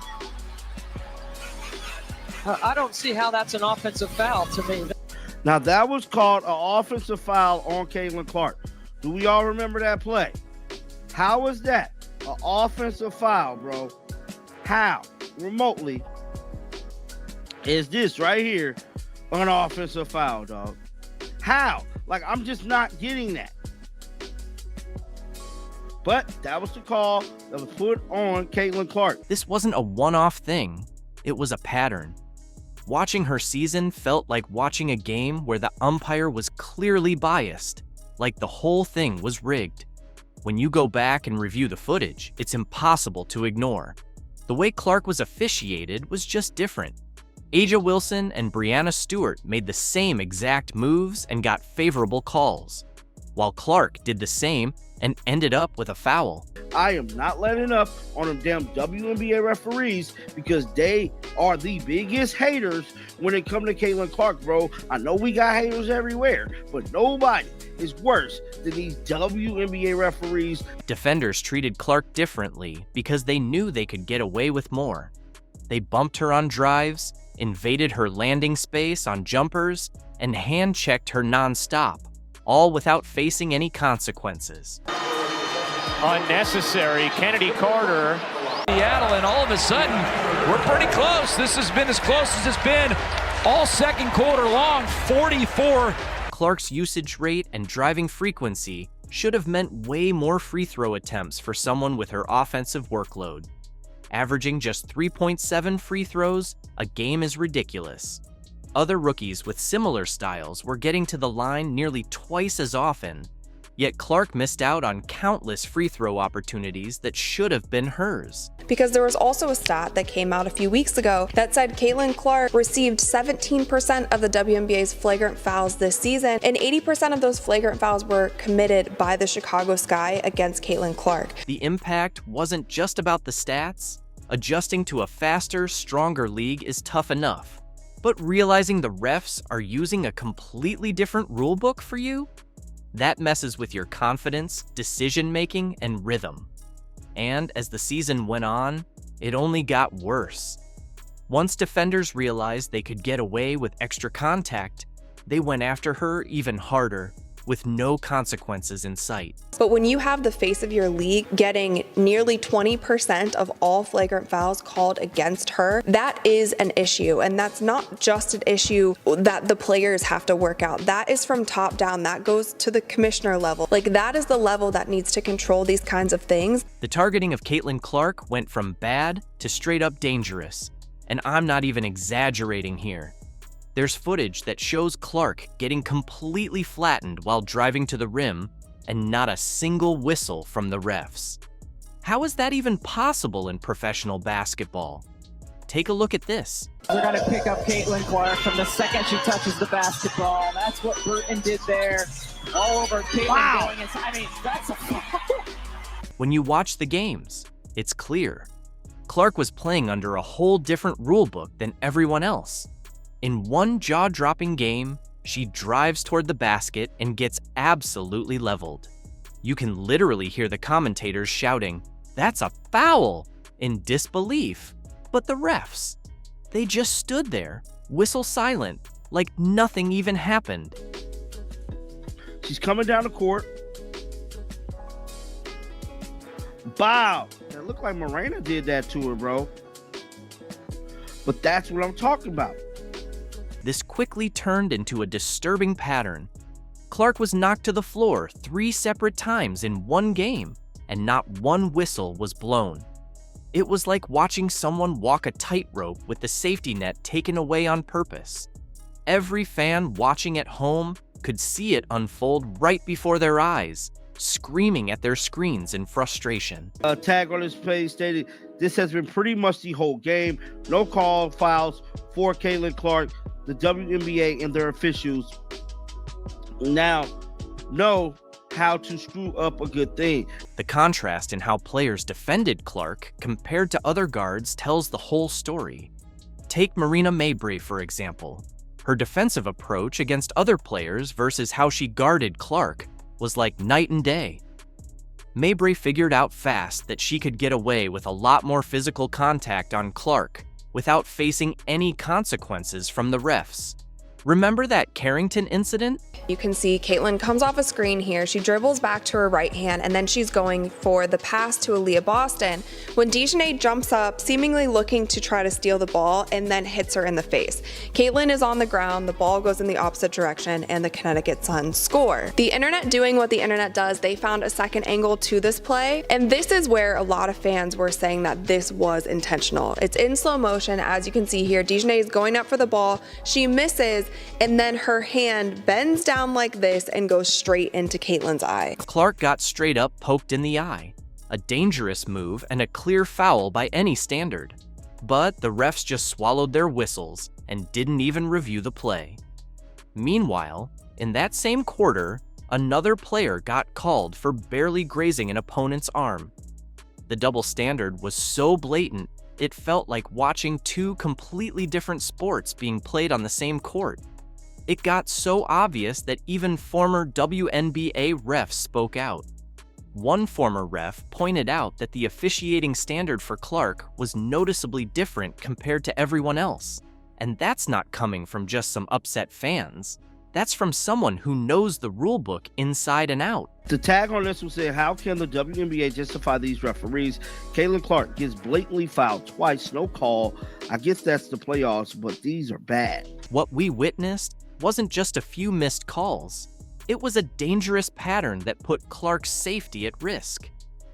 I don't see how that's an offensive foul to me. Now, that was called an offensive foul on Caitlin Clark. Do we all remember that play? How was that an offensive foul, bro? How remotely is this right here an offensive foul, dog? How? Like, I'm just not getting that. But that was the call that was put on Caitlin Clark. This wasn't a one-off thing. It was a pattern. Watching her season felt like watching a game where the umpire was clearly biased, like the whole thing was rigged. When you go back and review the footage, it's impossible to ignore. The way Clark was officiated was just different. A'ja Wilson and Breanna Stewart made the same exact moves and got favorable calls. While Clark did the same and ended up with a foul. I am not letting up on them damn WNBA referees because they are the biggest haters when it comes to Caitlin Clark, bro. I know we got haters everywhere, but nobody is worse than these WNBA referees. Defenders treated Clark differently because they knew they could get away with more. They bumped her on drives, invaded her landing space on jumpers, and hand-checked her non-stop, all without facing any consequences. Unnecessary. Kennedy Carter. Seattle, and all of a sudden, we're pretty close. This has been as close as it's been all second quarter long, 44. Clark's usage rate and driving frequency should have meant way more free throw attempts for someone with her offensive workload. Averaging just 3.7 free throws a game is ridiculous. Other rookies with similar styles were getting to the line nearly twice as often, yet Clark missed out on countless free throw opportunities that should have been hers. Because there was also a stat that came out a few weeks ago that said Caitlin Clark received 17% of the WNBA's flagrant fouls this season, and 80% of those flagrant fouls were committed by the Chicago Sky against Caitlin Clark. The impact wasn't just about the stats. Adjusting to a faster, stronger league is tough enough. But realizing the refs are using a completely different rulebook for you? That messes with your confidence, decision-making, and rhythm. And as the season went on, it only got worse. Once defenders realized they could get away with extra contact, they went after her even harder, with no consequences in sight. But when you have the face of your league getting nearly 20% of all flagrant fouls called against her, that is an issue. And that's not just an issue that the players have to work out. That is from top down. That goes to the commissioner level. Like, that is the level that needs to control these kinds of things. The targeting of Caitlin Clark went from bad to straight up dangerous. And I'm not even exaggerating here. There's footage that shows Clark getting completely flattened while driving to the rim, and not a single whistle from the refs. How is that even possible in professional basketball? Take a look at this. They're going to pick up Caitlin Clark from the second she touches the basketball. That's what Burton did there. All over Caitlin. Wow. That's a foul. When you watch the games, it's clear. Clark was playing under a whole different rulebook than everyone else. In one jaw-dropping game, she drives toward the basket and gets absolutely leveled. You can literally hear the commentators shouting, "That's a foul!" in disbelief. But the refs, they just stood there, whistle silent, like nothing even happened. She's coming down the court. Bow. It looked like Morena did that to her, bro. But that's what I'm talking about. This quickly turned into a disturbing pattern. Clark was knocked to the floor 3 separate times in one game, and not one whistle was blown. It was like watching someone walk a tightrope with the safety net taken away on purpose. Every fan watching at home could see it unfold right before their eyes, screaming at their screens in frustration. A tag on his page stated, "This has been pretty much the whole game. No call fouls for Caitlin Clark. The WNBA and their officials now know how to screw up a good thing." The contrast in how players defended Clark compared to other guards tells the whole story. Take Marina Mabrey, for example. Her defensive approach against other players versus how she guarded Clark was like night and day. Mabrey figured out fast that she could get away with a lot more physical contact on Clark without facing any consequences from the refs. Remember that Carrington incident? You can see Caitlin comes off a screen here. She dribbles back to her right hand, and then she's going for the pass to Aaliyah Boston when DeJuan jumps up, seemingly looking to try to steal the ball, and then hits her in the face. Caitlin is on the ground, the ball goes in the opposite direction, and the Connecticut Sun score. The internet doing what the internet does, they found a second angle to this play, and this is where a lot of fans were saying that this was intentional. It's in slow motion, as you can see here. DeJuan is going up for the ball, she misses, and then her hand bends down like this and goes straight into Caitlin's eye. Clark got straight up poked in the eye. A dangerous move and a clear foul by any standard. But the refs just swallowed their whistles and didn't even review the play. Meanwhile, in that same quarter, Another player got called for barely grazing an opponent's arm. The double standard was so blatant, it felt like watching two completely different sports being played on the same court. It got so obvious that even former WNBA refs spoke out. One former ref pointed out that the officiating standard for Clark was noticeably different compared to everyone else. And that's not coming from just some upset fans. That's from someone who knows the rulebook inside and out. The tag on this will say, how can the WNBA justify these referees? Caitlin Clark gets blatantly fouled twice, no call. I guess that's the playoffs, but these are bad. What we witnessed wasn't just a few missed calls. It was a dangerous pattern that put Clark's safety at risk.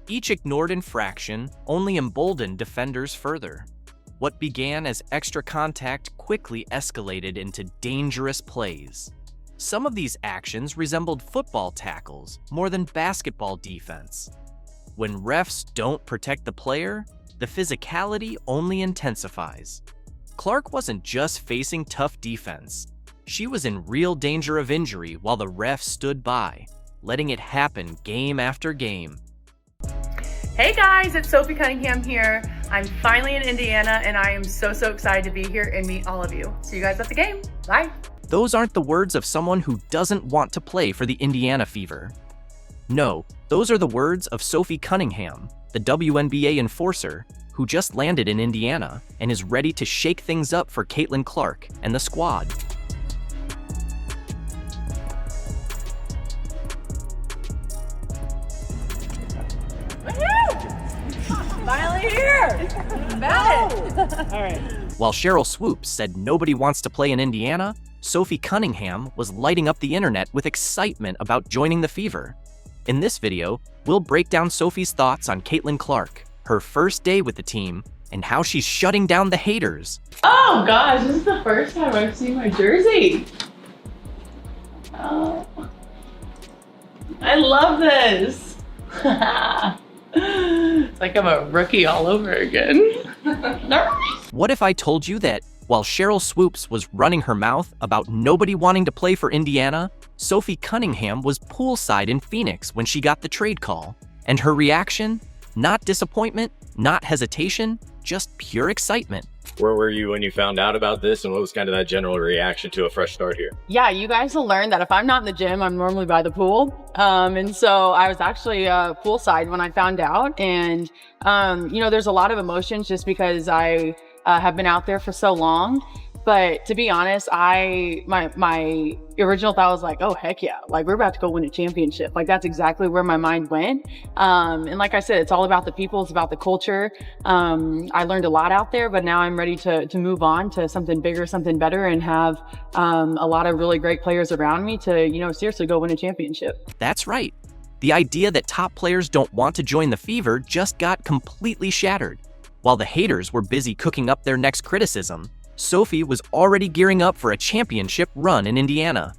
Each ignored infraction only emboldened defenders further. What began as extra contact quickly escalated into dangerous plays. Some of these actions resembled football tackles more than basketball defense. When refs don't protect the player, the physicality only intensifies. Clark wasn't just facing tough defense. She was in real danger of injury while the ref stood by, letting it happen game after game. Hey guys, it's Sophie Cunningham here. I'm finally in Indiana and I am so excited to be here and meet all of you. See you guys at the game. Bye. Those aren't the words of someone who doesn't want to play for the Indiana Fever. No, those are the words of Sophie Cunningham, the WNBA enforcer, who just landed in Indiana and is ready to shake things up for Caitlin Clark and the squad. Finally here! About it! All right. While Cheryl Swoops said nobody wants to play in Indiana, Sophie Cunningham was lighting up the internet with excitement about joining the Fever. In this video, we'll break down Sophie's thoughts on Caitlin Clark, her first day with the team, and how she's shutting down the haters. Oh gosh, this is the first time I've seen my jersey. Oh, I love this. It's like I'm a rookie all over again. What if I told you that while Cheryl Swoops was running her mouth about nobody wanting to play for Indiana, Sophie Cunningham was poolside in Phoenix when she got the trade call? And her reaction? Not disappointment, not hesitation, just pure excitement. Where were you when you found out about this, and what was kind of that general reaction to a fresh start here? Yeah, you guys will learn that if I'm not in the gym, I'm normally by the pool. And so I was actually poolside when I found out. And, you know, there's a lot of emotions just because I have been out there for so long. But to be honest, my original thought was like, oh, heck yeah. Like, we're about to go win a championship. Like, that's exactly where my mind went. And like I said, it's all about the people. It's about the culture. I learned a lot out there, but now I'm ready to move on to something bigger, something better, and have a lot of really great players around me to, you know, seriously go win a championship. That's right. The idea that top players don't want to join the Fever just got completely shattered. While the haters were busy cooking up their next criticism, Sophie was already gearing up for a championship run in Indiana.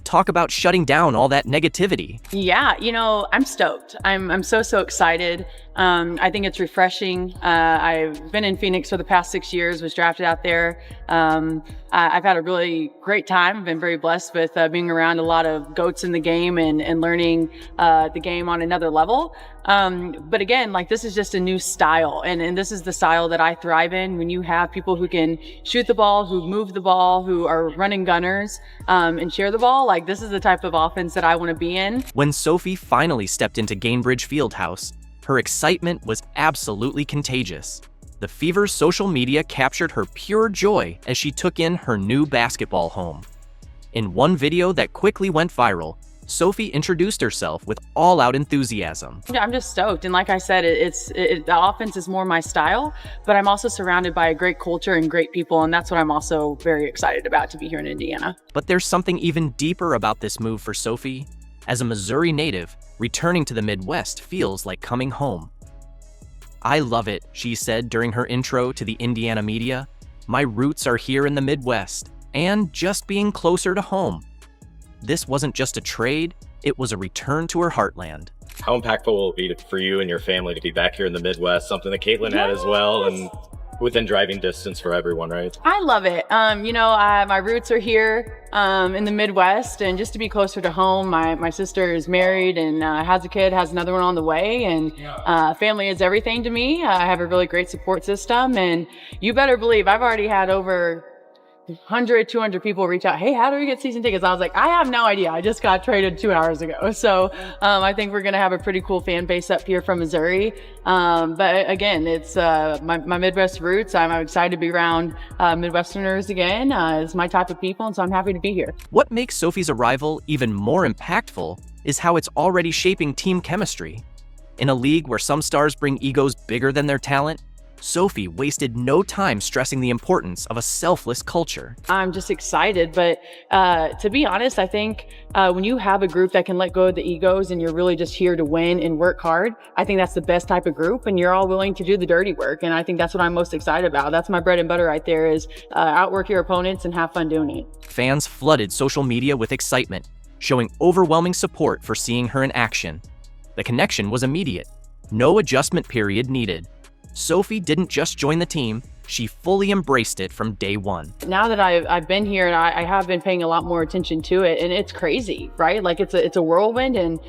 Talk about shutting down all that negativity. Yeah, you know, I'm stoked. I'm so excited. I think it's refreshing. I've been in Phoenix for the past 6 years, was drafted out there. I've had a really great time. I've been very blessed with being around a lot of GOATs in the game and learning the game on another level. But again, like, this is just a new style, and this is the style that I thrive in. When you have people who can shoot the ball, who move the ball, who are running gunners, and share the ball, like, this is the type of offense that I want to be in. When Sophie finally stepped into Gainbridge Fieldhouse, her excitement was absolutely contagious. The Fever's social media captured her pure joy as she took in her new basketball home. In one video that quickly went viral, Sophie introduced herself with all-out enthusiasm. I'm just stoked, and like I said, the offense is more my style, but I'm also surrounded by a great culture and great people, and that's what I'm also very excited about, to be here in Indiana. But there's something even deeper about this move for Sophie. As a Missouri native, returning to the Midwest feels like coming home. "I love it," she said during her intro to the Indiana media. "My roots are here in the Midwest, and just being closer to home." This wasn't just a trade, it was a return to her heartland. How impactful will it be for you and your family to be back here in the Midwest, something that Caitlin had as well, and within driving distance for everyone, right? I love it. My roots are here in the Midwest, and just to be closer to home, my sister is married and has a kid, has another one on the way, and family is everything to me. I have a really great support system, and you better believe I've already had over 100, 200 people reach out. Hey, how do we get season tickets? I was like, I have no idea. I just got traded 2 hours ago. So I think we're going to have a pretty cool fan base up here from Missouri. But again, it's my Midwest roots. I'm excited to be around Midwesterners again. It's my type of people, and so I'm happy to be here. What makes Sophie's arrival even more impactful is how it's already shaping team chemistry. In a league where some stars bring egos bigger than their talent, Sophie wasted no time stressing the importance of a selfless culture. I'm just excited, but to be honest, I think when you have a group that can let go of the egos and you're really just here to win and work hard, I think that's the best type of group, and you're all willing to do the dirty work, and I think that's what I'm most excited about. That's my bread and butter right there, is outwork your opponents and have fun doing it. Fans flooded social media with excitement, showing overwhelming support for seeing her in action. The connection was immediate. No adjustment period needed. Sophie didn't just join the team, she fully embraced it from day one. Now that I've been here, and I have been paying a lot more attention to it, and it's crazy, right? Like it's a whirlwind, and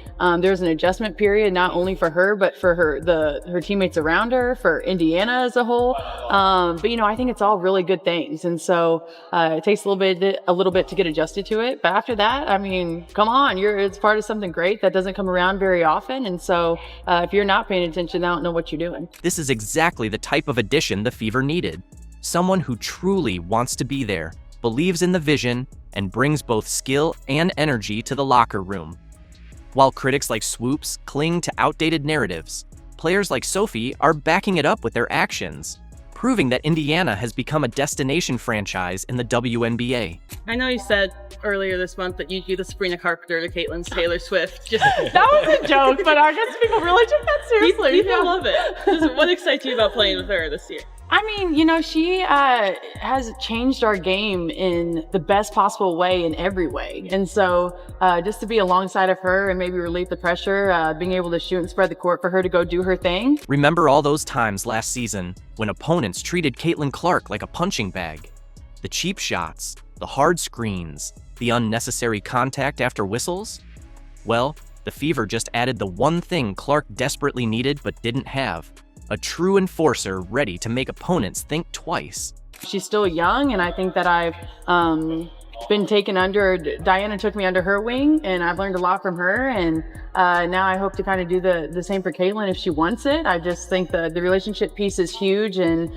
there's an adjustment period, not only for her, but for her teammates around her, for Indiana as a whole. But I think it's all really good things. And so it takes a little bit to get adjusted to it. But after that, I mean, come on, it's part of something great that doesn't come around very often. And so if you're not paying attention, I don't know what you're doing. This is exactly the type of addition the Fever needed. Someone who truly wants to be there, believes in the vision, and brings both skill and energy to the locker room. While critics like Swoops cling to outdated narratives, players like Sophie are backing it up with their actions, proving that Indiana has become a destination franchise in the WNBA. I know you said earlier this month that you'd do the Sabrina Carpenter to Caitlin's Taylor Swift. That was a joke, but I guess people really took that seriously. People love it. What excites you about playing with her this year? I mean, she has changed our game in the best possible way in every way. And so just to be alongside of her and maybe relieve the pressure, being able to shoot and spread the court for her to go do her thing. Remember all those times last season when opponents treated Caitlin Clark like a punching bag? The cheap shots, the hard screens, the unnecessary contact after whistles? Well, the Fever just added the one thing Clark desperately needed but didn't have. A true enforcer ready to make opponents think twice. She's still young, and I think that I've been taken under, Diana took me under her wing, and I've learned a lot from her, and now I hope to kind of do the same for Caitlin if she wants it. I just think the relationship piece is huge, and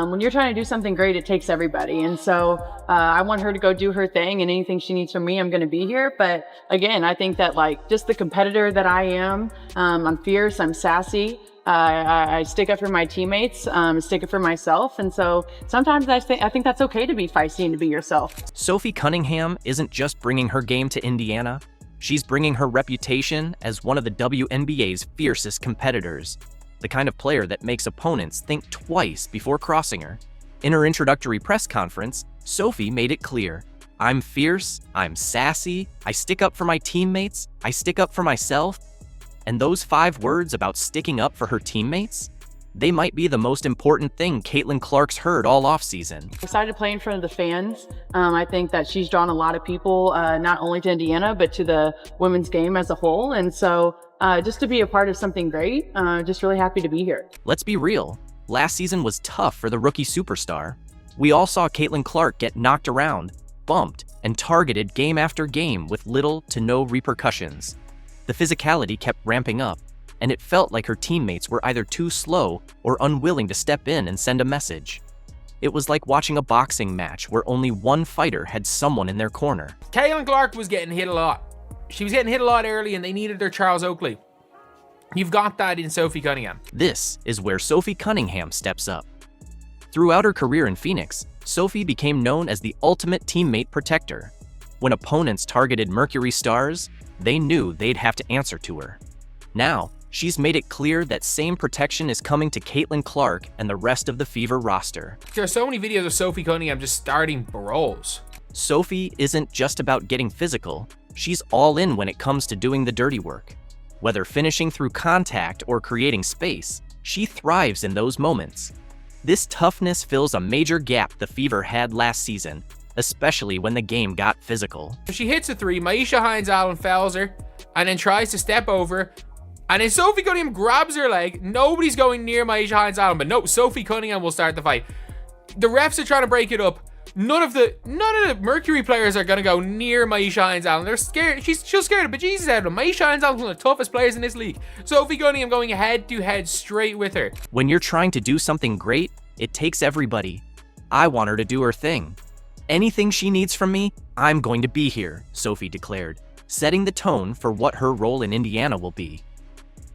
when you're trying to do something great, it takes everybody, and so I want her to go do her thing, and anything she needs from me, I'm going to be here. But again, I think that just the competitor that I am, I'm fierce, I'm sassy. I stick up for my teammates, stick up for myself, and so sometimes I think that's okay to be feisty and to be yourself. Sophie Cunningham isn't just bringing her game to Indiana, she's bringing her reputation as one of the WNBA's fiercest competitors, the kind of player that makes opponents think twice before crossing her. In her introductory press conference, Sophie made it clear, I'm fierce, I'm sassy, I stick up for my teammates, I stick up for myself. And those 5 words about sticking up for her teammates? They might be the most important thing Caitlin Clark's heard all offseason. Excited to play in front of the fans. I think that she's drawn a lot of people, not only to Indiana, but to the women's game as a whole. And so just to be a part of something great, just really happy to be here. Let's be real. Last season was tough for the rookie superstar. We all saw Caitlin Clark get knocked around, bumped, and targeted game after game with little to no repercussions. The physicality kept ramping up, and it felt like her teammates were either too slow or unwilling to step in and send a message. It was like watching a boxing match where only one fighter had someone in their corner. Caitlin Clark was getting hit a lot. She was getting hit a lot early, and they needed their Charles Oakley. You've got that in Sophie Cunningham. This is where Sophie Cunningham steps up. Throughout her career in Phoenix, Sophie became known as the ultimate teammate protector. When opponents targeted Mercury stars, they knew they'd have to answer to her. Now, she's made it clear that same protection is coming to Caitlin Clark and the rest of the Fever roster. There are so many videos of Sophie Cunningham just starting brawls. Sophie isn't just about getting physical, she's all in when it comes to doing the dirty work. Whether finishing through contact or creating space, she thrives in those moments. This toughness fills a major gap the Fever had last season, especially when the game got physical. She hits a 3, Maisha Hines-Allen fouls her, and then tries to step over, and then Sophie Cunningham grabs her leg. Nobody's going near Maisha Hines-Allen, but no, Sophie Cunningham will start the fight. The refs are trying to break it up. None of the Mercury players are going to go near Maisha Hines-Allen. They're scared. She'll scare the bejesus out of them. Maisha Hines-Allen is one of the toughest players in this league. Sophie Cunningham going head to head straight with her. When you're trying to do something great, it takes everybody. I want her to do her thing. Anything she needs from me, I'm going to be here, Sophie declared, setting the tone for what her role in Indiana will be.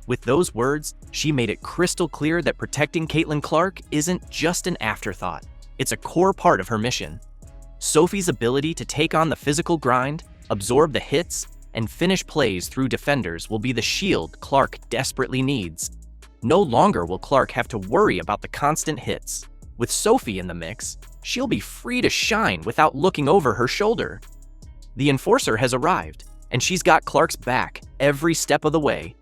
With those words, she made it crystal clear that protecting Caitlin Clark isn't just an afterthought. It's a core part of her mission. Sophie's ability to take on the physical grind, absorb the hits, and finish plays through defenders will be the shield Clark desperately needs. No longer will Clark have to worry about the constant hits. With Sophie in the mix, she'll be free to shine without looking over her shoulder. The enforcer has arrived, and she's got Clark's back every step of the way.